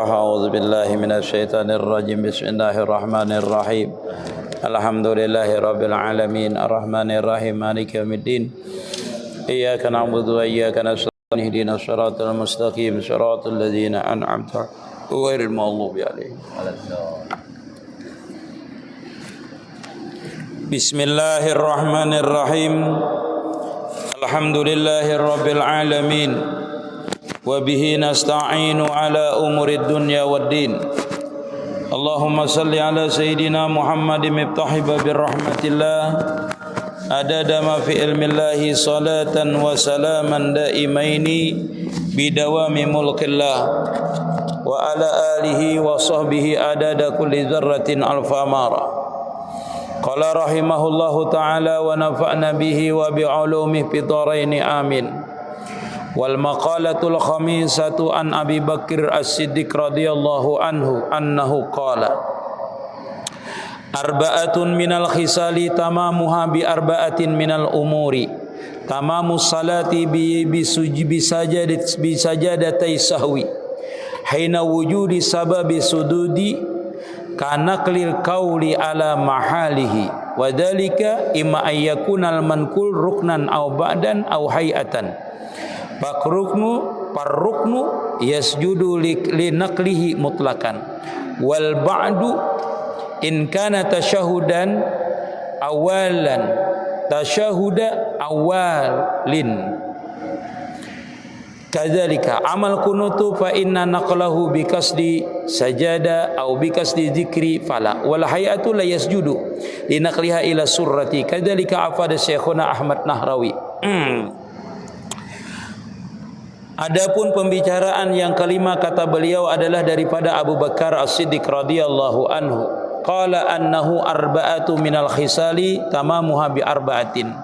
أعوذ بالله من الشيطان الرجيم بسم الله الرحمن الرحيم الحمد لله رب العالمين الرحمن الرحيم مالك يوم الدين إياك نعبد وإياك نستعين اهدنا الصراط المستقيم صراط الذين أنعمت غير المغضوب عليهم بسم الله الرحمن الرحيم الحمد لله رب العالمين وبه نستعين على أمور الدنيا والدين اللهم صل على سيدنا محمد مفتاح باب رحمة الله عدد ما في علم الله صلاة وسلاما دائمين بدوام ملك الله وعلى آله وصحبه عدد كل ذرة ألف مرة قال رحمه الله تعالى ونفعنا به وبعلومه في الدارين آمين والمقالة الخامسة عن أبي بكر الصديق رضي الله عنه أنه قال أربعة من الخصال تمامها بأربعة من الأمور تمام الصلاة بسجادتي السهو حين وجود سبب سدود كنقل القول على محاله وذلك إما أن يكون المنقول ركنا أو بعدا أو هيئة Parruknu yasjudu li naqlihi mutlakan wal ba'du in kana tasyahudan awalan tasyahuda awalin kadzalika amal kunutu fa inna naqlahu bi kasdi sajada aw bi kasdi dzikri fala wal hayatu la yasjudu li naqliha ila surrati kadzalika afada syekhuna Ahmad Nahrawi. Adapun pembicaraan yang kelima kata beliau adalah daripada Abu Bakar As-Siddiq radhiyallahu anhu. Qala annahu arba'atu minal khisali tamamuha bi arba'atin.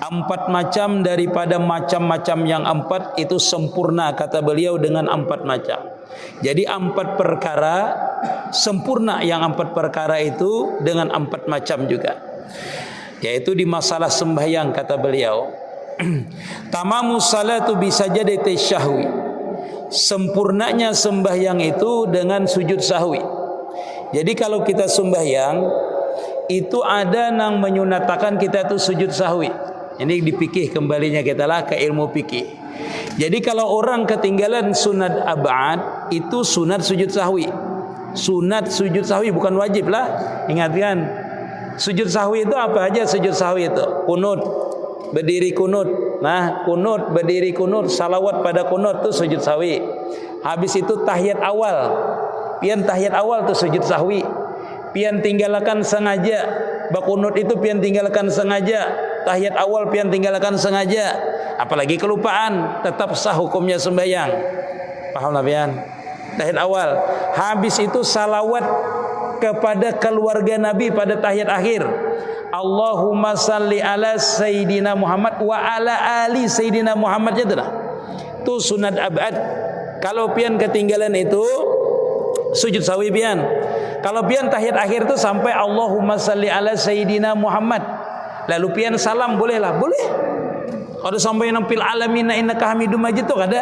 4 macam daripada macam-macam yang 4 itu sempurna kata beliau dengan 4 macam. Jadi 4 perkara sempurna yang 4 perkara itu dengan 4 macam juga. Yaitu di masalah sembahyang kata beliau. Tamamu salatu bisajadati syahwi. Sempurnanya sembahyang itu dengan sujud sahwi. Jadi kalau kita sembahyang itu ada yang menyunatakan kita itu sujud sahwi. Ini dipikih kembalinya kita lah ke ilmu fikih. Jadi kalau orang ketinggalan sunat ab'ad itu sunat sujud sahwi. Sunat sujud sahwi bukan wajib lah. Ingatkan, sujud sahwi itu apa aja sujud sahwi itu? Kunut, berdiri kunut. Nah, kunut, berdiri kunut, salawat pada kunut itu sujud sahwi. Habis itu tahiyat awal. Pian tahiyat awal itu sujud sahwi. Pian tinggalkan sengaja. Bakunut itu pian tinggalkan sengaja. Tahiyat awal pian tinggalkan sengaja. Apalagi kelupaan, tetap sah hukumnya sembahyang. Paham lah pian? Tahiyat awal. Habis itu salawat kepada keluarga Nabi pada tahiyat akhir. Allahumma salli ala Sayyidina Muhammad wa ala ali Sayyidina Muhammad itu sunat abad. Kalau pian ketinggalan itu sujud sahwi pian. Kalau pian tahiyat akhir itu sampai Allahumma salli ala Sayyidina Muhammad, lalu pian salam bolehlah, boleh. Kalau sampai nampil alamin innaka hamidum majid itu ada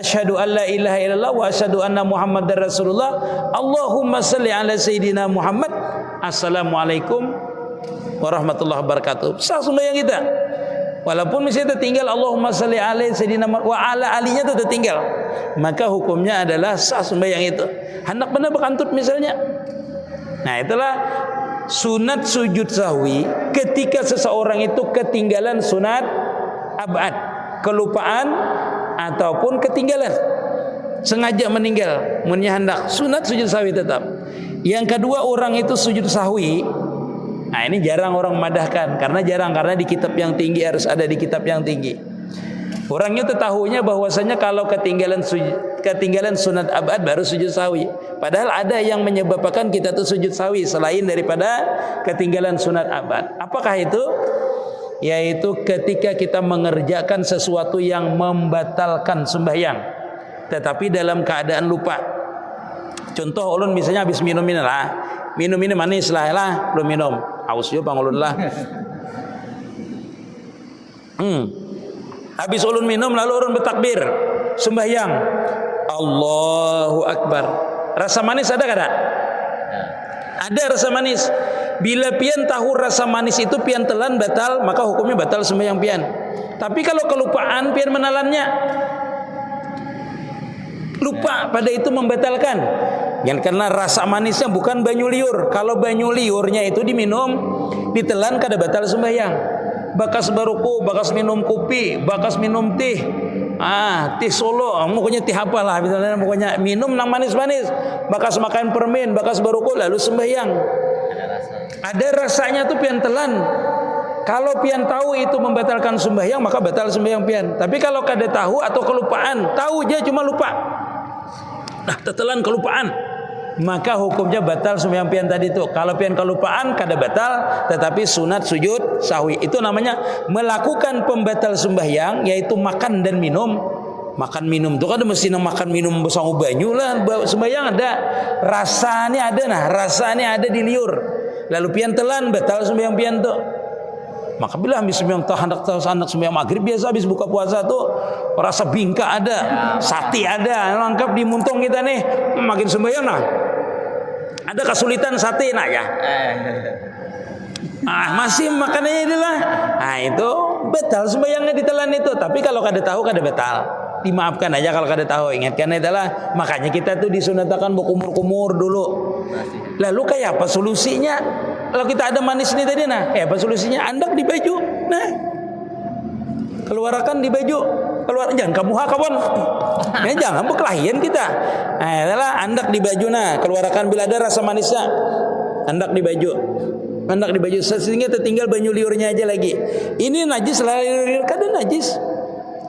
asyhadu alla ilaha illallah wa asyhadu anna muhammadar rasulullah Allahumma salli ala Sayyidina Muhammad assalamualaikum warahmatullahi wabarakatuh. Sah sembahyang kita. Walaupun misalnya tertinggal Allahumma salli alaihi sayyidina wa ala alinya itu tertinggal, maka hukumnya adalah sah sembahyang itu. Hendak benar berkantut misalnya. Nah, itulah sunat sujud sahwi ketika seseorang itu ketinggalan sunat abad, kelupaan ataupun ketinggalan sengaja meninggal, munnya hendak sunat sujud sahwi tetap. Yang kedua, orang itu sujud sahwi. Nah, ini jarang orang memadahkan karena di kitab yang tinggi harus ada di kitab yang tinggi. Orangnya tahunya bahwasanya kalau ketinggalan sunat abad baru sujud sahwi. Padahal ada yang menyebabkan kita tuh sujud sahwi selain daripada ketinggalan sunat abad. Apakah itu? Yaitu ketika kita mengerjakan sesuatu yang membatalkan sembahyang tetapi dalam keadaan lupa. Contoh ulun misalnya habis minum manis lah belum minum. Aus yo bang ulun lah. Habis ulun minum lalu ulun bertakbir sembahyang. Allahu Akbar. Rasa manis ada kada? Ada rasa manis. Bila pian tahu rasa manis itu pian telan batal, maka hukumnya batal sembahyang pian. Tapi kalau kelupaan pian menelannya, lupa pada itu membatalkan. Karena rasa manisnya bukan banyu liur. Kalau banyu liurnya itu diminum, ditelan kada batal sembahyang. Bakas baruku, bakas minum kopi, bakas minum teh. Teh Solo, pokoknya teh apalah, misalnya pokoknya minum nang manis-manis. Bakas makan permen, bakas baruku lalu sembahyang. Ada rasanya tuh pian telan. Kalau pian tahu itu membatalkan sembahyang, maka batal sembahyang pian. Tapi kalau kada tahu atau kelupaan, tahu aja cuma lupa, tetelan kelupaan, maka hukumnya batal sembahyang pian tadi itu. Kalau pian kelupaan kada batal, tetapi sunat sujud sahwi. Itu namanya melakukan pembatal sembahyang, yaitu makan dan minum. Makan minum itu kan mesti makan minum bersama banyu lah. Sembahyang ada rasanya, rasanya ada di liur. Lalu pian telan batal sembahyang pian tuh. Maka bila habis sembahyang anak sembahyang maghrib biasa habis buka puasa tuh rasa bingka ada, sate ada, lengkap di muntung kita nih. Makin sembahyang nah. Ada kesulitan sate nah ya. Masih makanannya itulah. Itu batal sembahyangnya ditelan itu. Tapi kalau kada tahu kada batal. Dimaafkan aja kalau kada tahu. Ingatkan itulah. Makanya kita tuh disunatakan berkumur-kumur dulu. Lalu kayak apa solusinya? Kalau kita ada manis ini tadi apa solusinya? Andak di baju. Keluarkan di baju. Jangan kamu kawan. Jangan berkelahian kita. Adalah andak di baju keluarkan bila ada rasa manisnya. Andak di baju. Andak di baju sehingga tertinggal banyu liurnya aja lagi. Ini najis lah liur, kada najis.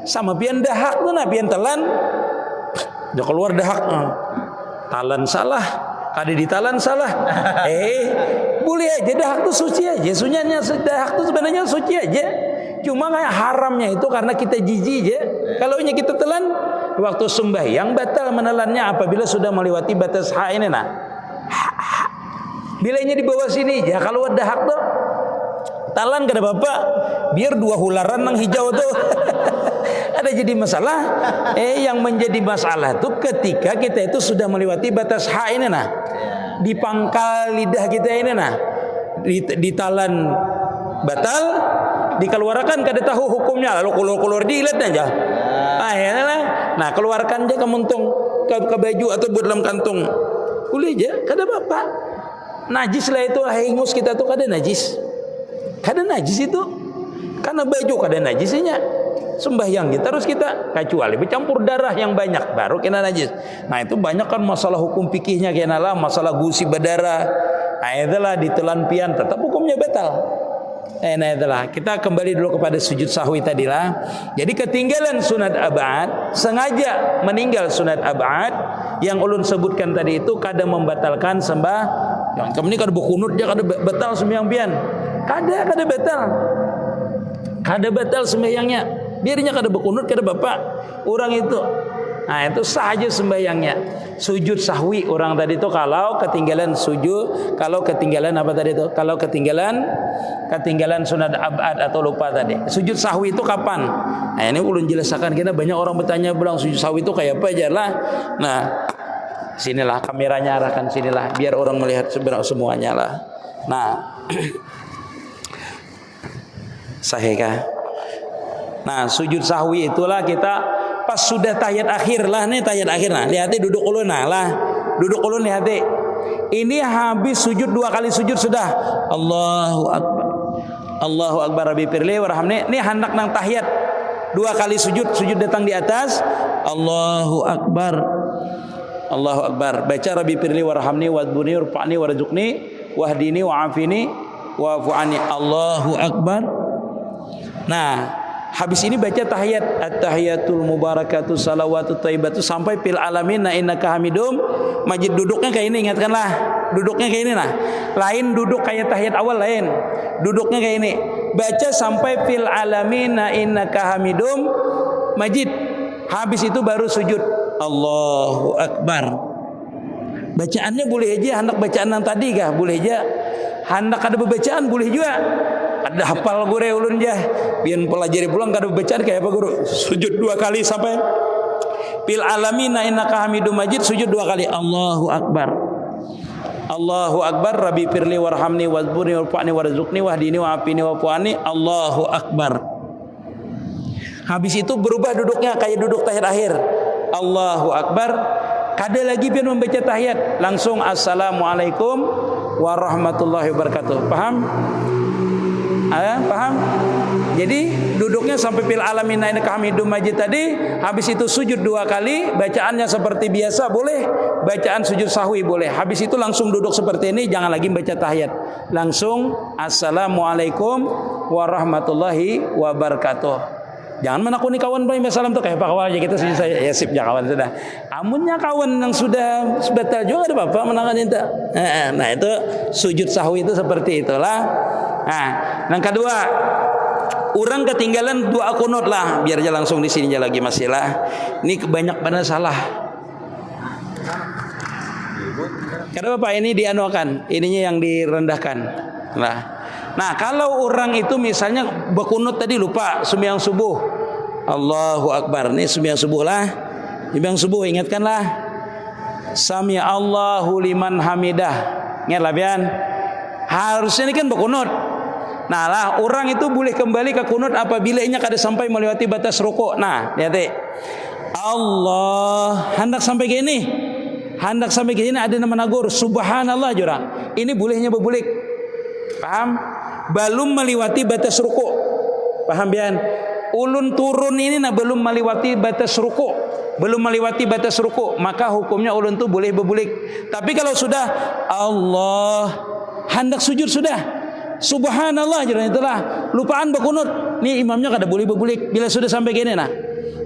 Sama pian dahak tuh pian telan. Dia keluar dahak. Talan salah. Kada ditalan salah. Boleh aja dahak tuh suci aja. Sunnahnya dahak tuh sebenarnya suci aja. Cuma kayak haramnya itu karena kita jijik aja. Kalau kita telan waktu sembahyang batal menelannya apabila sudah melewati batas ini Bilanya di bawah sini ya kalau ada hak tuh talan kada apa-apa. Biar 2 hularan nang hijau tuh. Ada jadi masalah. Yang menjadi masalah tuh ketika kita itu sudah melewati batas hak ini di pangkal lidah kita ini ditalan batal, dikeluarkan kada tahu hukumnya lalu keluar diilat aja. Keluarkan aja ke muntung, ke baju atau buat dalam kantung. Boleh aja, kada apa-apa. Najis lah itu hingus kita tuh kada najis. Kada najis itu. Karena baju kada najisnya. Sembahyang kita harus kita kecuali bercampur darah yang banyak baru kena najis. Itu banyak kan masalah hukum fikihnya kena lah, masalah gusi berdarah. Itulah ditelan pian tetap hukumnya batal. Itulah kita kembali dulu kepada sujud sahwi tadilah. Jadi ketinggalan sunat abad, sengaja meninggal sunat abad yang ulun sebutkan tadi itu kada membatalkan yang kami ini kada berkunut dia kada batal sembahyang pian. Kada batal. Kada batal sembahyangnya. Biarnya kada berkunut kada bapak orang itu. Itu sah aja sembahyangnya. Sujud sahwi orang tadi itu kalau ketinggalan sujud, kalau ketinggalan apa tadi itu? Kalau ketinggalan sunat abad atau lupa tadi. Sujud sahwi itu kapan? Ini ulun jelaskan kita banyak orang bertanya bilang sujud sahwi itu kayak apa aja lah. Sinilah kameranya arahkan sinilah biar orang melihat semuanya lah. Sahih kah? Sujud sahwi itulah kita pas sudah tahiyat akhir lah tahiyat akhir lihati duduk ulun duduk ulun lihati. Ini habis sujud 2 kali sujud sudah. Allahu akbar rabbi firli warhamni. Ini hendak nang tahiyat 2 kali sujud datang di atas. Allahu akbar. Baca rabbi firli warhamni wadbuni warfa'ni warzuqni wahdini wa'afini wa'fu anni. Allahu akbar. Habis ini baca tahiyat, at-tahiyatul mubarakatuh salawatut thayyibatu sampai fil alamin innaka hamidum majid. Duduknya kayak ini, ingatkanlah. Duduknya kayak ini Lain duduk kayak tahiyat awal lain. Duduknya kayak ini. Baca sampai fil alamin innaka hamidum majid. Habis itu baru sujud. Allahu akbar. Bacaannya boleh aja hendak bacaan yang tadi kah? Boleh aja. Hendak ada bacaan boleh juga. Ada hafal guru ulun jah. Biar pelajari pulang kada bacaan kayak apa guru? Sujud 2 kali sampai fil alamina innaka Hamidum Majid, sujud 2 kali. Allahu akbar. Allahu akbar, Rabbi firli warhamni wazburni warfa'ni warzuqni wahdini wa'afini wa'fuani. Allahu akbar. Habis itu berubah duduknya kayak duduk tahiyat akhir. Allahu akbar. Kada lagi pian membaca tahiyat, langsung assalamualaikum warahmatullahi wabarakatuh. Paham? Paham? Jadi duduknya sampai fil alamin innaka Hamidum Majid tadi, habis itu sujud 2 kali, bacaannya seperti biasa boleh, bacaan sujud sahwi boleh. Habis itu langsung duduk seperti ini, jangan lagi baca tahiyat. Langsung assalamualaikum warahmatullahi wabarakatuh. Jangan menakuni kawan baik salam tuh kayak pak kawan aja kita sudah ya sip ya kawan sudah. Amunnya kawan yang sudah sebatal juga ada bapak menangani itu. Nah itu sujud sahwi itu seperti itulah. Nah, yang kedua, orang ketinggalan 2 kunut lah, biar aja langsung di sini lagi masih lah. Ini banyak benar salah. Kenapa Pak ini dianuakan, ininya yang direndahkan. Nah, kalau orang itu misalnya berkunut tadi lupa sembahyang subuh, Allahu Akbar. Ini sembahyang subuh lah, sembahyang subuh ingatkanlah. Sami Allahu liman hamidah. Ingatlah pian. Harusnya ini kan berkunut. Nah lah orang itu boleh kembali ke kunut apabila inya kada sampai melewati batas rukuk. Nah lihat Allah hendak sampai gini, hendak sampai gini ada nama nagur subhanallah jurang. Ini bolehnya berbulik. Paham? Belum melewati batas rukuk. Paham bian? Ulun turun ini nah belum melewati batas rukuk, belum melewati batas rukuk, maka hukumnya ulun tu boleh berbulik. Tapi kalau sudah Allah hendak sujud sudah subhanallah jangan itulah lupaan berkunut, nih imamnya kada boleh berbulik bila sudah sampai gini. Nah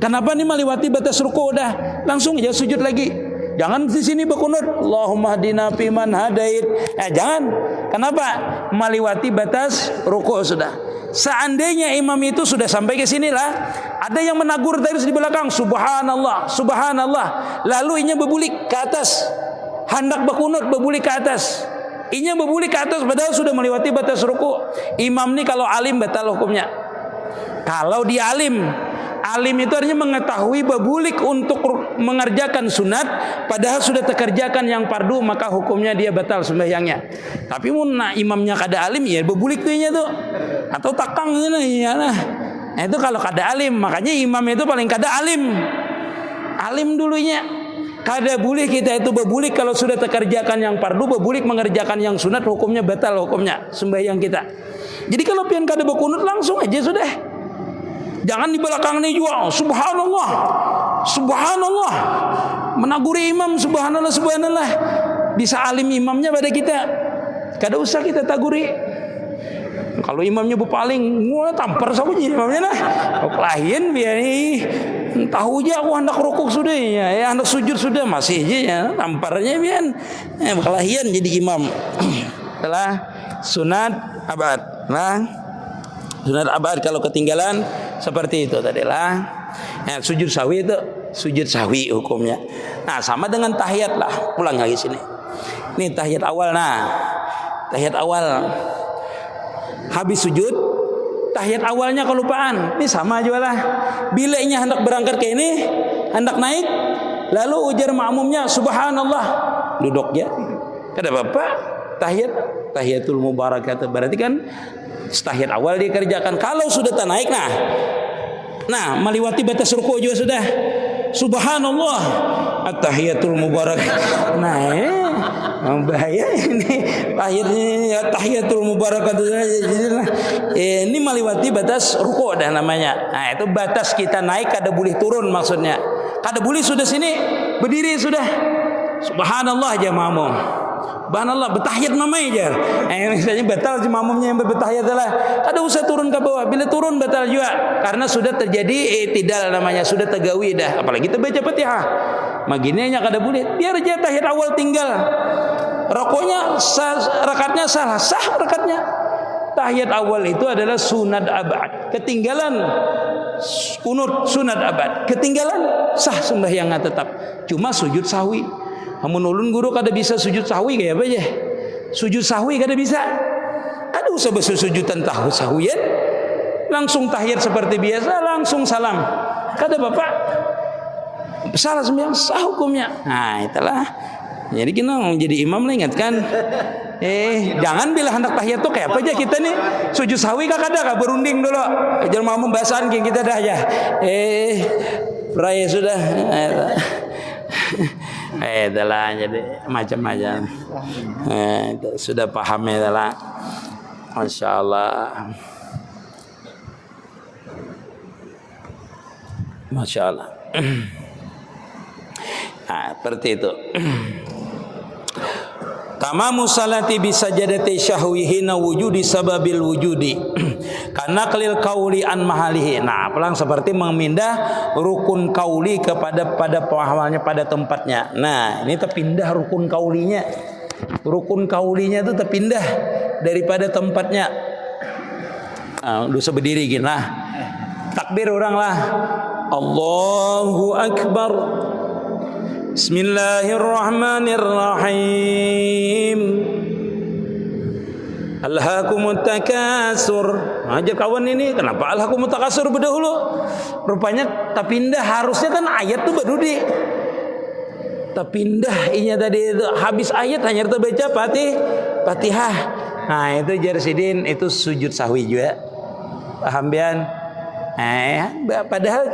kenapa nih melewati batas rukuk udah langsung aja sujud lagi, jangan di sini berkunut Allahumma hdina fiman hadait. Jangan. Kenapa? Melewati batas rukuk sudah. Seandainya imam itu sudah sampai ke sini lah, ada yang menagur terus di belakang subhanallah subhanallah, lalu inya berbulik ke atas, hendak berkunut berbulik ke atas, inya berbulik ke atas padahal sudah melewati batas ruku. Imam ni kalau alim batal hukumnya. Kalau dia alim, alim itu artinya mengetahui berbulik untuk mengerjakan sunat padahal sudah terkerjakan yang fardu, maka hukumnya dia batal sembahyangnya. Tapi mun imamnya kada alim ya berbulik tuhnya tuh atau takang ya nah. Itu kalau kada alim, makanya imam itu paling kada alim. Alim dulunya. Kada boleh kita itu berbulik kalau sudah terkerjakan yang fardu, berbulik mengerjakan yang sunat, hukumnya batal hukumnya sembahyang kita. Jadi kalau pian kada berkunut langsung aja sudah. Jangan di belakang ini juga subhanallah subhanallah menaguri imam subhanallah subhanallah. Bisa alim imamnya pada kita, kada usah kita taguri. Kalau imamnya berpaling tampar saja imamnya nah. Kelahian biar tahu aja aku hendak rukuk sudah ya hendak sujud sudah masih aja ya tamparnya biar kelahian jadi imam. Setelah sunat abad nah, sunat abad kalau ketinggalan seperti itu tadilah. Sujud sahwi itu sujud sahwi hukumnya. Nah sama dengan tahiyat lah, pulang lagi sini. Ini tahiyat awal. Nah tahiyat awal habis sujud, tahiyat awalnya kelupaan. Ini sama aja lah. Bila ini hendak berangkat ke ini, hendak naik, lalu ujar makmumnya subhanallah, duduk ya. Kada apa-apa. Tahiyatul mubarakatuh. Berarti kan tahiyat awal dikerjakan. Kalau sudah naik nah melewati batas ruku juga sudah. Subhanallah, at-tahiyatul mubarak. Nah, bahaya ini. Akhirnya tahiyatul mubarak ini melewati batas ruku dah namanya. Nah, itu batas kita naik kada boleh turun maksudnya. Kada boleh sudah sini berdiri sudah. Subhanallah aja makmum. Subhanallah bertahiyat mamai aja. Misalnya batal si makmumnya yang bertahiyat lah. Kada usah turun ke bawah. Bila turun batal juga karena sudah terjadi i'tidal namanya, sudah tegawi dah. Apalagi kita baca Fatihah. Magininya kada boleh. Biar aja tahiyat awal tinggal. Rukuknya rakatnya salah, sah rakatnya. Tahiyat awal itu adalah sunat abad. Ketinggalan kunut sunat abad. Ketinggalan sah sembahyangnya tetap. Cuma sujud sahwi. Amun ulun guru kada bisa sujud sahwi kayak apa aja. Sujud sahwi kada bisa. Kada usah bersujudan sahwian. Langsung tahiyat seperti biasa, langsung salam. Kada bapak. salah sembahyang sah hukumnya. Nah itulah. Jadi kita menjadi imam lah ingatkan. Jangan bila hendak tahiyat tuh kayak apa aja kita nih sujud sahwi kakak berunding dulu. Jangan mau membahasan kita dah ya. Raya sudah. Itulah jadi macam-macam. Sudah paham ya lah. Masya Allah. Masya Allah. Nah, seperti itu. Tamamu salati bisajadati syahwihina wujudi sababil wujudi karena kelil kauli an mahalihi. Nah, pelang seperti memindah rukun kauli pada pemahamannya pada tempatnya. Nah, ini terpindah rukun kaulinya. Rukun kaulinya itu terpindah daripada tempatnya. Dosa berdiri gini lah. Takbir orang lah. Allahu Akbar. Bismillahirrahmanirrahim. Alhaakumut takasur. Aja kawan ini kenapa alhaakumut takasur berdahulu? Rupanya tapindah harusnya kan ayat tuh berdudi. Tapindah inya tadi itu habis ayat hanya terbaca Fatihah. Nah itu Jarsidin itu sujud sahwi juga. Paham bian? Padahal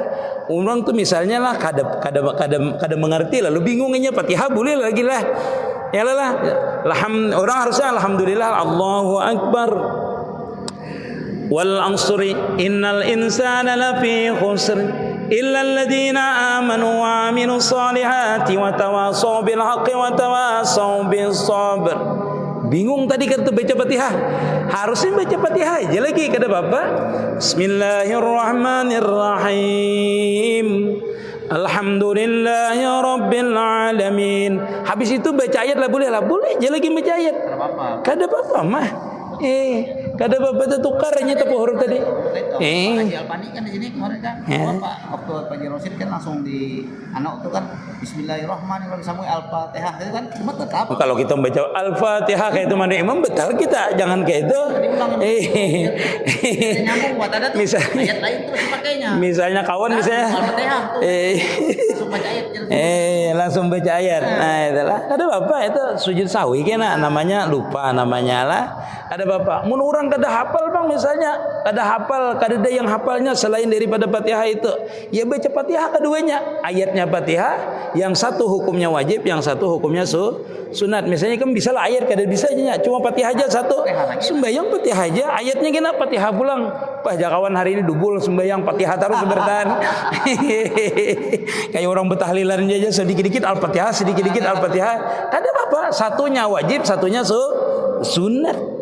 orang tuh misalnya lah kada mengerti lalu bingungnya Fatihah boleh lagi lah. Ya lah. Orang harusnya alhamdulillah Allahu Akbar. Wal ansri innal insana lafi khusr illa alladhina amanu wa amilus solihati wa tawasaw bil haqqi wa tawasaw bis sabr. Bingung tadi kata baca Fatihah. Harusnya baca Fatihah aja lagi kata Bapak. Bismillahirrahmanirrahim. Alhamdulillahi rabbil alamin. Habis itu baca ayat lah boleh lah. Boleh aja lagi baca ayat. Kada apa-apa mah. Kada apa-apa itu tukarnya tepuh huruf tadi. Haji Alpani kan di sini kemarin kan. Bapak waktu Pak Haji Rosid kan langsung di anak itu kan Bismillahirrahmanirrahim sampai Al-Fatihah itu kan cuma tetap. Kalau kita membaca Al-Fatihah kayak itu mana imam betul kita jangan kayak itu. Nyambung buat ada tuh. Ayat lain tuh dipakainya. Misalnya kawan misalnya Al-Fatihah tuh. Langsung baca ayat. Langsung baca ayat. Nah, itulah. Ada Bapak itu sujud sahwi kena namanya lupa namanya lah. Ada Bapak. Mun orang kada hafal Bang misalnya, kada hafal, kada ada yang hafalnya selain daripada Fatihah itu. Ya baca Fatihah keduanya. Ayatnya Fatihah, yang satu hukumnya wajib, yang satu hukumnya sunat. Misalnya kan bisa lah ayat kada bisa aja, cuma Fatihah aja satu. Sembayang Fatihah aja, ayatnya kena Fatihah pulang. Wah, jakawan hari ini dubul sembayang Fatihah terus bertahan. Kayak orang bertahlilan aja sedikit-dikit Al-Fatihah, sedikit-dikit Al-Fatihah. Kada apa-apa, satunya wajib, satunya sunat.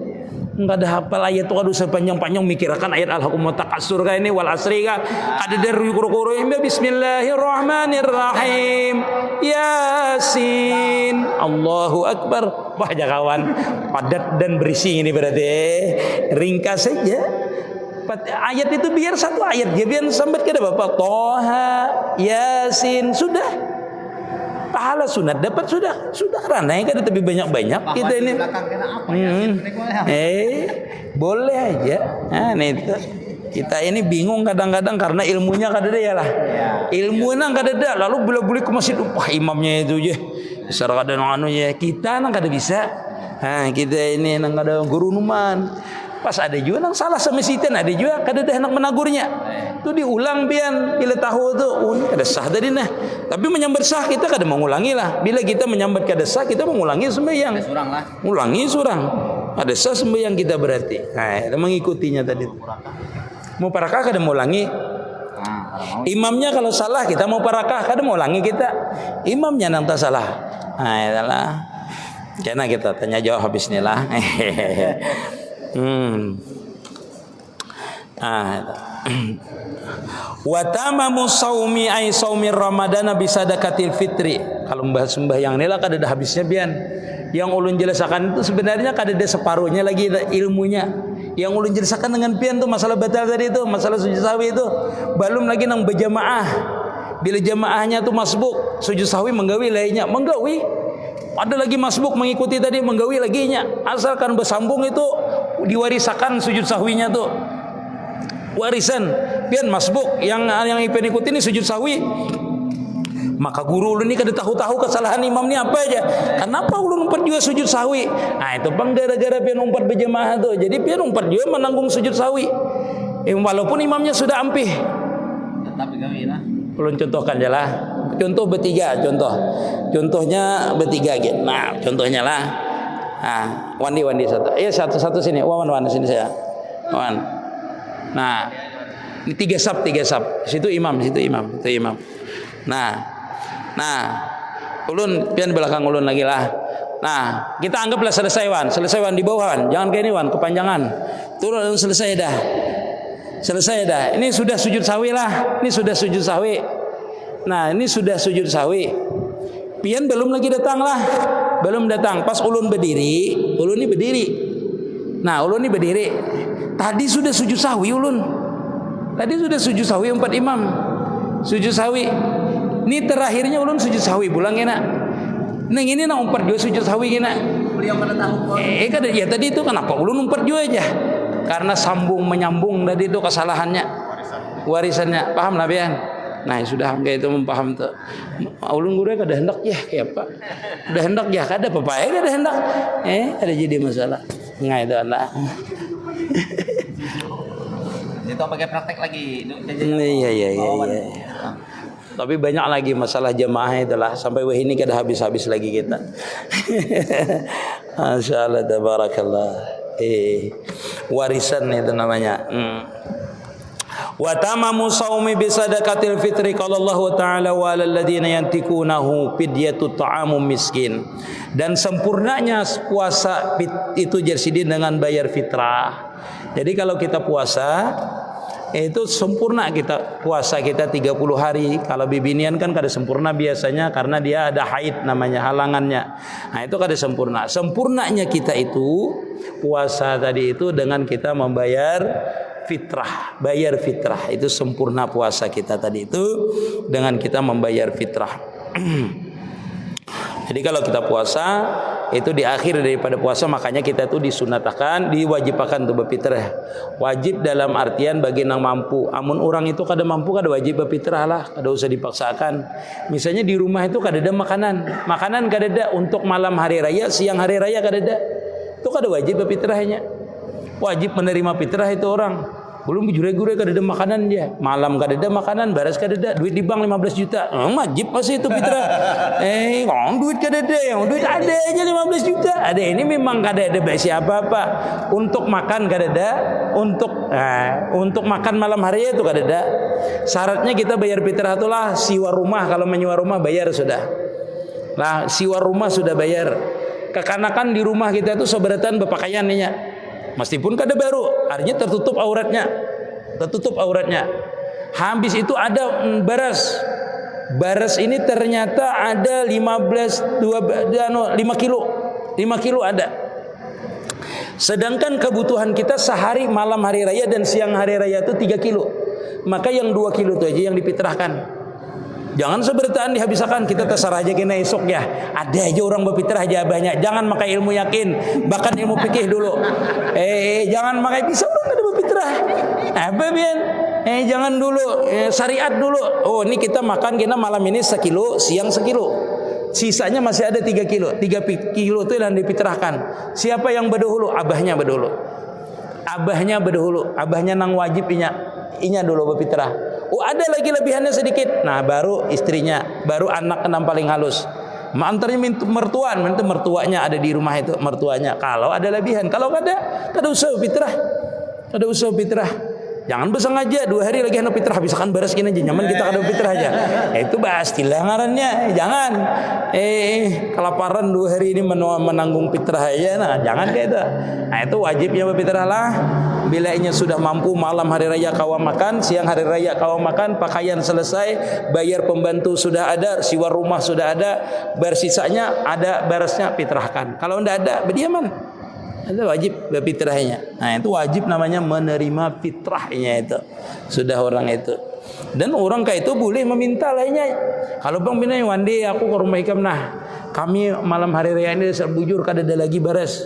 Enggak ada hafal ayat tuh aduh sepanjang-panjang mikirkan ayat al-hakumut takasur kayak ini wal asri kan ada dari kuru-kuru bismillahirrahmanirrahim Yasin Allahu Akbar. Wah kawan padat dan berisi ini berarti ringkas saja ayat itu biar satu ayat dia biar sampai ke Bapak Toha Yasin sudah pahala sunat dapat sudah ranai kan tapi banyak-banyak kita ini boleh aja. Nah itu kita ini bingung kadang-kadang karena ilmunya kada ada ya lah ilmunya kada ada lalu boleh ke masjid wah imamnya itu je besar kada anu ya kita nang kada bisa. Nah kita ini nang kada guru numan pas ada juga nang salah semesitan ada juga kada ada hendak menagurnya tu diulang pian bila tahu tu ini kada sah tadi nah tapi menyambat sah kita kada mengulangi lah bila kita menyambat kada sah kita mengulangi sembahyang ulangi surang ada sah sembahyang kita berarti nah mengikutinya tadi mau parakah kada mengulangi imamnya kalau salah kita mau parakah kada mengulangi kita imamnya nang tak salah nah itulah karena kita tanya jawab habis ni lah. Wa tamamu saumi ay saumi ramadana bisadaqatil fitri. Kalau membahas sembahyang inilah kada ada habisnya bian. Yang ulun jelaskan itu sebenarnya kada ada separuhnya lagi ilmunya. Yang ulun jelaskan dengan pian tuh masalah batal tadi itu, masalah sujud sahwi itu. Belum lagi nang berjamaah. Bila jamaahnya tuh masbuk, sujud sahwi menggawi lainnya, menggawi. Ada lagi masbuk mengikuti tadi menggawi laginya. Asalkan bersambung itu diwarisakan sujud sahwinya tuh. Warisan. Pian masbuk yang ikuti ini sujud sahwi. Maka guru ulun ni kada tahu-tahu kesalahan imam ni apa aja. Kenapa ulun umpat juga sujud sahwi? Nah itu bang gara-gara pian umpat berjemaah tu. Jadi pian umpat juga menanggung sujud sahwi. Walaupun imamnya sudah ampih. Tetap kami lah. Ulun contohkan je lah. Contoh bertiga, contohnya bertiga gitu. Nah, contohnya lah. Nah, Wandi satu. Satu sini. Wan sini saya. Wan. Nah, ini tiga sab. Situ imam. Nah, ulun pian belakang ulun lagi lah. Nah, kita anggaplah selesai wan di bawah wan. Jangan kayak ini wan, kepanjangan. Turun selesai dah. Ini sudah sujud sahwi lah. Nah, ini sudah sujud sahwi. Pian belum lagi datang lah. Belum datang. Pas ulun ni berdiri. Nah, ulun ni berdiri. Tadi sudah sujud sahwi ulun. Empat imam. Sujud sahwi. Ini terakhirnya ulun sujud sahwi pulang enak. Neng ini nak umpat juga sujud sahwi kena. Beliau pada tahu. Kada ya tadi itu kenapa ulun umpat juga aja. Karena sambung menyambung tadi itu kesalahannya. Warisannya. Paham lah pian? Nah sudah kayak itu mempaham tuh. Ulun guru kada hendak ya kayak apa? Udah hendak ya kada apa ya kada hendak. Ada jadi masalah. Ngai itu Allah. Itu pakai praktek lagi. Iya. Tapi banyak lagi masalah jemaah itulah sampai wah ini kada habis-habis lagi kita. Masyaallah tabarakallah. Warisan itu namanya. Wa tamamu shaumi bi sadaqatil fitri qala Allah taala wa lal ladzina yantikunahu fidyatu ta'amum miskin. Dan sempurnanya puasa itu jadi dengan bayar fitrah. Jadi kalau kita puasa itu sempurna kita puasa kita 30 hari. Kalau bibinian kan kada sempurna biasanya karena dia ada haid namanya halangannya. Nah itu kada sempurna. Sempurnanya kita itu puasa tadi itu dengan kita membayar fitrah, bayar fitrah. Itu sempurna puasa kita tadi itu dengan kita membayar fitrah. Jadi kalau kita puasa itu di akhir daripada puasa makanya kita tuh disunatakan, diwajibkan untuk berfitrah. Wajib dalam artian bagi yang mampu. Amun orang itu kada mampu kada wajib berfitrah lah, kada usah dipaksakan. Misalnya di rumah itu kada ada makanan kada ada untuk malam hari raya, siang hari raya kada ada. Itu kada wajib berfitrahnya. Wajib menerima fitrah itu orang. Belum jure-jure kada ada makanan dia. Malam kada ada makanan, baras kada ada, duit di bank 15 juta. Wajib pasti itu fitrah. Duit kada ada, yang duit ada aja 15 juta. Ada ini memang kada ada basi apa-apa. Untuk makan kada ada, untuk makan malam hari itu kada ada. Syaratnya kita bayar fitrah itulah siwa rumah, kalau menyewa rumah bayar sudah. Nah, siwa rumah sudah bayar. Kekanakan di rumah kita itu seberatan berpakaian nya. Meskipun kada baru, artinya tertutup auratnya. Habis itu ada baras. Baras ini ternyata ada 5 kilo ada. Sedangkan kebutuhan kita sehari malam hari raya dan siang hari raya itu 3 kilo. Maka yang 2 kilo itu aja yang dipitrahkan. Jangan sebertaan dihabiskan, kita terserah aja kena esok ya. Ada aja orang berfitrah aja banyak. Jangan pakai ilmu yakin, bahkan ilmu fikih dulu. Jangan pakai bisa orang ada berfitrah. Apa bian? Jangan dulu syariat dulu. Oh, ini kita makan kena malam ini 1 kilo, siang 1 kilo. Sisanya masih ada 3 kilo. 3 kilo itu yang difitrahkan. Siapa yang berdahulu? Abahnya berdahulu. Abahnya nang wajib inya dulu berfitrah. Ada lagi lebihannya sedikit. Nah, baru istrinya, baru anak enam paling halus. Antaranya mertuanya ada di rumah itu, mertuanya. Kalau ada lebihan, kalau kada usah fitrah. Jangan besengaja 2 hari lagi hendak fitrah, bisakan baras gini aja nyaman kita kada fitrah aja. Itu pastilah ngarannya. Jangan kelaparan 2 hari ini menanggung fitrah aja. Nah, jangan kayak itu. Nah, itu wajibnya berfitrah lah. Bila inya sudah mampu malam hari raya kawa makan, siang hari raya kawa makan, pakaian selesai, bayar pembantu sudah ada, siwa rumah sudah ada, bersisanya ada barasnya fitrahkan. Kalau tidak ada, berdiaman. Itu wajib berfitrahnya. Nah, itu wajib namanya menerima fitrahnya itu. Sudah orang itu. Dan orang kayak itu boleh meminta lainnya. Kalau bang bina wandi aku ke rumah ikam nah. Kami malam hari raya ini bujur kada ada lagi baras.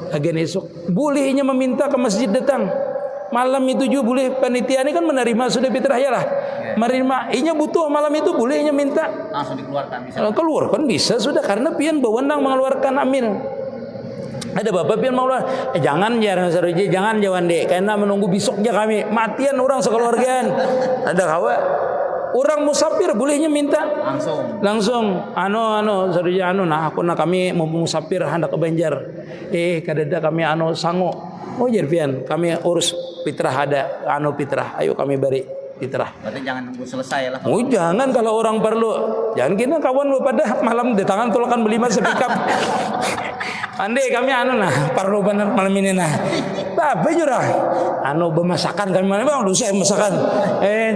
Agen esok bolehnya meminta ke masjid datang. Malam itu juga boleh, panitia ini kan menerima sudah fitrah ya lah. menerima, inya butuh malam itu bolehnya minta. Langsung dikeluarkan bisa. Kalau keluarkan bisa sudah karena pian berwenang mengeluarkan amil. Ada bapak pian mau jangan jangan jawan dek karena menunggu besoknya kami matian orang sekeluargaan. Ada kawa orang musafir bolehnya minta langsung saruja nah aku nak kami mau musafir hendak ke Banjar kadada kami sango jer pian kami urus fitrah ada fitrah ayo kami beri fitrah. Berarti jangan nunggu selesai lah. Oh jangan kalau orang perlu. Jangan kita kawan pada malam di tangan tulakan beli mas sepikap. Ande kami nah perlu benar malam ini nah. Tapi jurah. Bemasakan kami mana bang dosa masakan.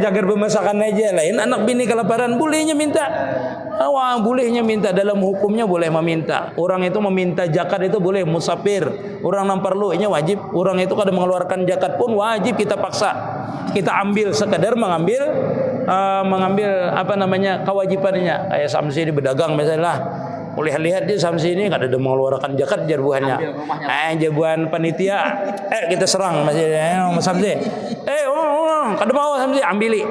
Jaga bemasakan aja lain anak bini kelaparan bolehnya minta. Wah bolehnya minta dalam hukumnya boleh meminta. Orang itu meminta zakat itu boleh musafir. Orang yang perlu ini wajib. Orang itu kada mengeluarkan zakat pun wajib kita paksa. Kita ambil sekadar mengambil kewajibannya. Kayak samsi di berdagang misalnya. Lihat dia samsi ini kada ada mengeluarkan zakat jarbuhannya. Jarbuhan panitia kita serang masih samsi. Kada mau samsi ambil.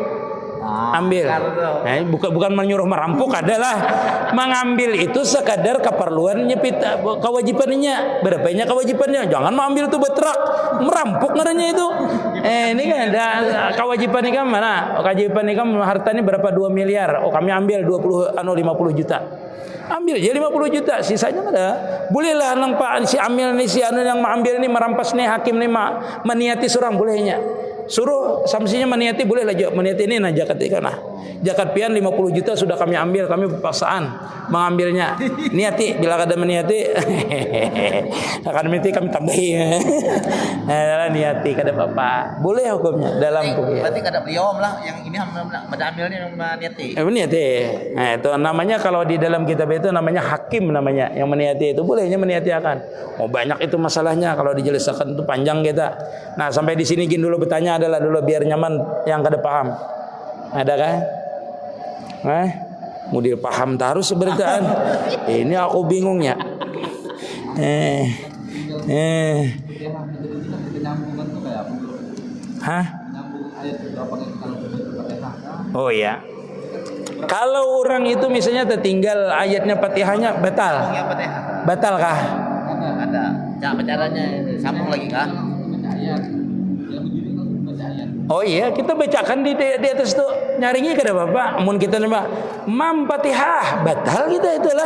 Bukan menyuruh merampok adalah mengambil itu sekadar keperluannya kewajibannya. Berapanya kewajibannya? Jangan mengambil itu betrak merampok ngaranya itu. Ini kan ada kewajiban ini kan mana? Kewajiban ini kan hartanya berapa 2 miliar. Kami ambil 50 juta. Ambil aja 50 juta, sisanya ada. Bolehlah nang Pak si amil ni si anu yang mengambil ni merampas ni hakim ni meniati surang bolehnya. Suruh samsinya meniati boleh lah meniati ini nah zakat ikan zakat pian 50 juta sudah kami ambil kami berpaksaan mengambilnya niati bila kada meniati akan meniati kami tambahin niati kada apa boleh hukumnya dalam hukum berarti kada beliau lah yang ini pada ambilnya yang meniati meniati itu namanya kalau di dalam kitab itu namanya hakim namanya yang meniati itu bolehnya meniati akan banyak itu masalahnya kalau dijelaskan itu panjang kita nah sampai di sini gini dulu bertanya adalah dulu biar nyaman yang kada paham. Ada kan? Mudir paham terus seberitaan. Ini aku bingungnya. Oh ya. Kalau orang itu misalnya tertinggal ayatnya Fatihahnya batal. Batalkah? Ada. Cara caranya sambung lagi kah? Oh iya, kita bacakan di atas tuh nyaringi kada apa-apa. Mun kita nembak Mam Fatihah, batal kita itulah.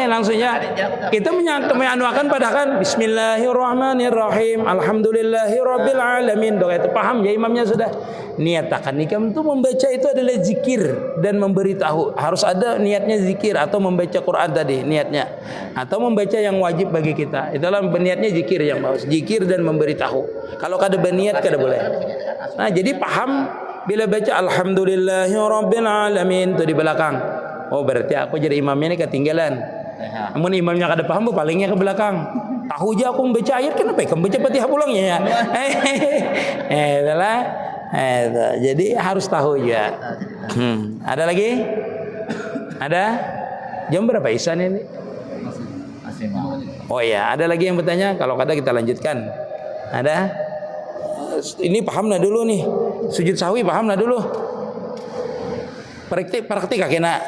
Langsungnya kita menyanuakan padahal Bismillahirrahmanirrahim. Alhamdulillahirabbil alamin. Doa itu paham ya imamnya sudah. Niatakan nikam itu membaca itu adalah zikir dan memberitahu. Harus ada niatnya zikir atau membaca Quran tadi niatnya. Atau membaca yang wajib bagi kita. Itulah niatnya zikir yang bagus. Zikir dan memberitahu. Kalau kada berniat kada boleh. Nah, jadi paham bila baca Alhamdulillahirabbil alamin itu di belakang. Oh, berarti aku jadi imamnya ini ketinggalan. Namun imamnya kada paham palingnya ke belakang. Tahu aja aku membaca ayat kenapa kamu baca Fatihah pulangnya ya. Itulah. Jadi harus tahu ya. Ada lagi? Ada? Jam berapa Ihsan ini? Oh ya, ada lagi yang bertanya? Kalau kada kita lanjutkan. Ada? Ini paham lah dulu nih. Sujud sahwi paham lah dulu. Praktik kakena.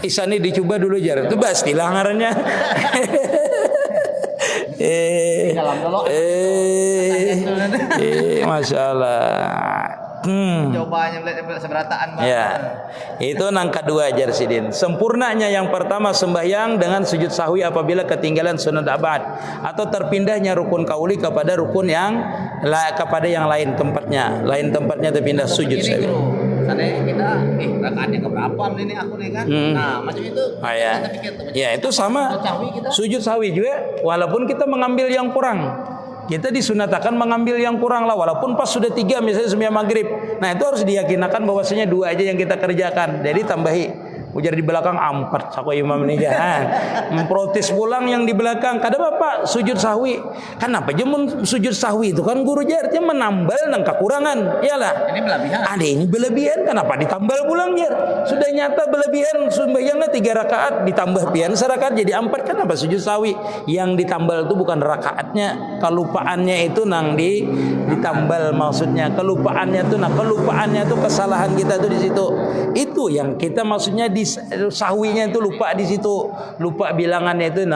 Ihsan ini dicoba dulu jar. Itu bahas istilah ngarannya. Masya Allah. Cobanya seberataan banget. Ya, itu nang kedua Jarsidin. Sempurnanya yang pertama sembahyang dengan sujud sahwi apabila ketinggalan sunat abad atau terpindahnya rukun kauli kepada rukun yang kepada yang lain tempatnya terpindah sujud sahwi. Karena kita rakaatnya keberapa ini aku nih kan. Nah, macam itu. Ya, itu sama. Sujud sahwi juga walaupun kita mengambil yang kurang. Kita disunatakan mengambil yang kurang lah walaupun pas sudah 3 misalnya sembahyang maghrib. Nah itu harus diyakinakan bahwasanya 2 aja yang kita kerjakan. Jadi tambahi Ujar di belakang ampart sako imam ini kan. Memprotes pulang yang di belakang. Kada bapak sujud sahwi. Kenapa aja sujud sahwi itu kan guru jar dia menambal nang kekurangan. Iyalah. Ini berlebihan. Ada ini berlebihan kenapa ditambal pulang jar? Sudah nyata berlebihan sembahyangnya 3 rakaat ditambah pian serakaat jadi 4 kenapa sujud sahwi? Yang ditambal itu bukan rakaatnya, kelupaannya itu nang ditambal maksudnya. Kelupaannya itu kesalahan kita itu di situ. Itu yang kita maksudnya di sahwinya itu lupa di situ. Lupa bilangannya itu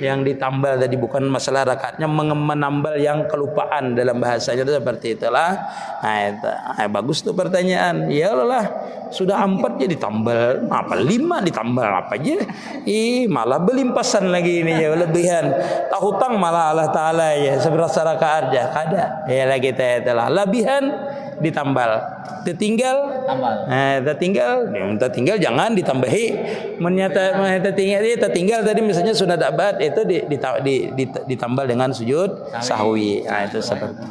yang ditambal tadi bukan masalah rakaatnya menambal yang kelupaan dalam bahasanya itu seperti itulah. Nah, itu. Bagus tuh pertanyaan. Ya Allah, sudah 4 jadi ditambal apa 5 ditambal apa aja. Malah belimpasan lagi ini ya lebihan. Tak hutang malah Allah Taala ya seberapa rakaat ya kada. Ya lah kita itulah lebihan ditambal. Tertinggal tambal. Tertinggal jangan ditambahi. Tertinggal tadi misalnya sunat abad itu ditambal dengan sujud sahwi. Nah itu seperti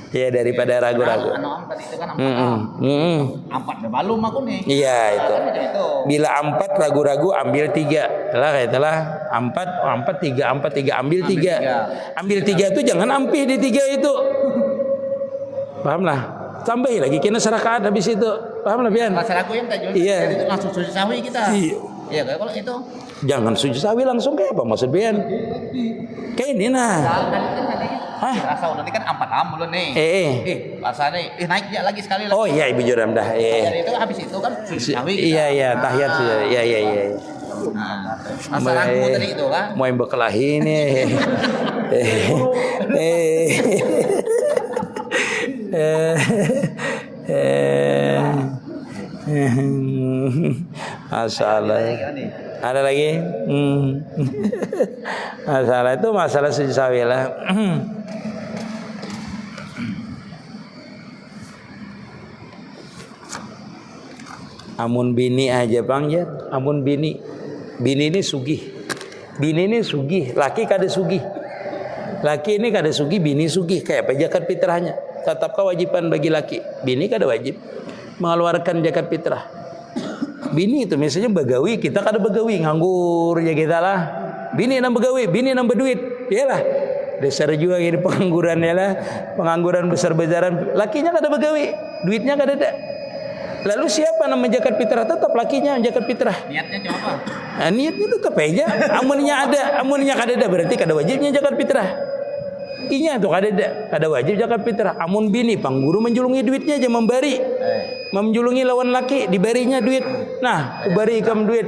ya daripada ragu-ragu. Tadi itu kan 4 belum aku nih. Iya itu. Bila 4 ragu-ragu ambil 3. Lah itulah 4 3 ambil 3. Ambil 3 itu jangan ampih di 3 itu. Paham lah? Tambahi lagi kena serakaat habis itu. Paham lah Bian? Masalah aku yang tak jual. Iya. Itu langsung sujud sahwi kita. Iya, kalau itu jangan sujud sahwi langsung kayak apa maksud Bian? Kayak ini nah. Rasa nanti kan 4 dulu nih. Rasanya naik dia lagi sekali lagi. Oh iya Ibu Juram dah. Jadi itu habis itu kan sujud sahwi. Iya tahiyat sudah. Iya. Masalah aku tadi itu kan. Mau yang berkelahi nih. Masalah ada lagi masalah itu masalah sujud sahwi lah. Amun bini aja bang ya, amun bini ini sugih, laki kada sugih. Laki ini kada sugih, bini sugih kayak apa zakat fitrahnya. Tetap kewajiban bagi laki, bini kada wajib mengeluarkan zakat fitrah. Bini itu misalnya begawi, kita kada begawi, nganggur ya kita lah. Bini nambah begawi, bini nambah duit, iyalah. Dasar juga ini pengangguran ya lah, pengangguran besar-besaran. Lakinya kada begawi, duitnya kada ada. Lalu siapa nama zakat fitrah? Tetap lakinya zakat fitrah. Niatnya cuma apa? Nah, niatnya tetap aja. Amunnya kada ada berarti kada wajibnya zakat fitrah. Inya tuh kada wajib zakat fitrah. Amun bini pangguru menjulungi duitnya aja memberi. Menjulungi lawan laki diberinya duit. Nah, beri ikam duit.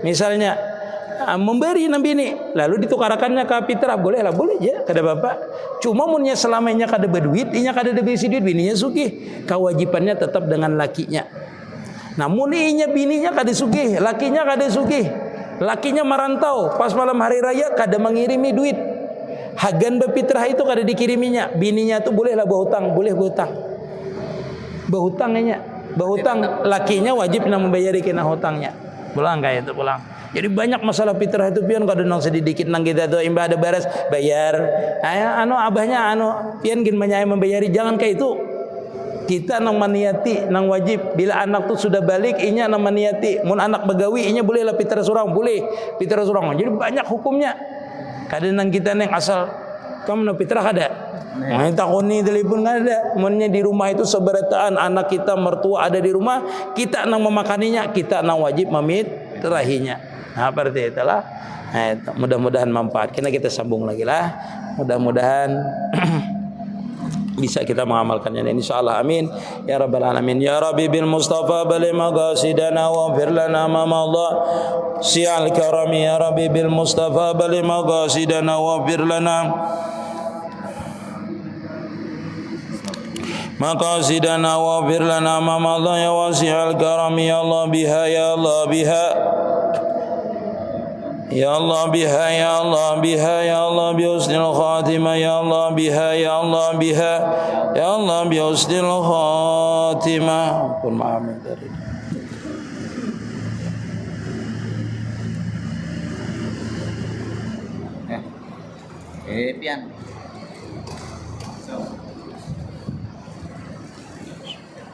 Misalnya memberi nang bini lalu ditukarakannya ke fitrah boleh aja kada bapak. Cuma munnya selamanya kada berduit, inya kada ada bisi duit bininya sugih. Kewajibannya tetap dengan lakinya. Namun inya bininya kada sugih, lakinya kada sugih. Lakinya merantau, pas malam hari raya kada mengirimi duit. Hagan berfitrah itu kada dikiriminya. Bininya tuh bolehlah berhutang, berhutang lakinya wajib nak membayari kena hutangnya. Pulang kayak itu pulang. Jadi banyak masalah fitrah itu pian kada nang sedikit nang kita tuh imbah ada baras bayar. Abahnya pian gin menyai membayari jangan kayak itu. Kita nang maniati nang wajib bila anak tuh sudah balik inya nang maniati. Mun anak begawi inya bolehlah fitrah surang, fitrah surang. Jadi banyak hukumnya. Kadang nang kita neng asal kamu nang fitrah kada. Nah, takoni telepon kada. Munnya di rumah itu seberataan anak kita mertua ada di rumah, kita nang memakaninya, kita nang wajib mamit terahinya. Nah, seperti itulah. Nah, mudah-mudahan manfaat. Kita sambung lagi lah. Mudah-mudahan bisa kita mengamalkannya insyaallah amin ya rabbal alamin ya rabbi bil mustafa bali maqasidana wa fir lana ma Allah si'al karami ya rabbi bil mustafa bali maqasidana wa fir lana maqasidana wa fir lana ma Allah ya wasi'al karami ya Allah biha ya Allah biha Ya Allah biha ya Allah biha ya Allah bi husnil khatimah ya Allah biha ya Allah biha ya Allah bi husnil khatimah. Pun maaf dari pian.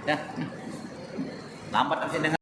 Ya. Lambat sih dengan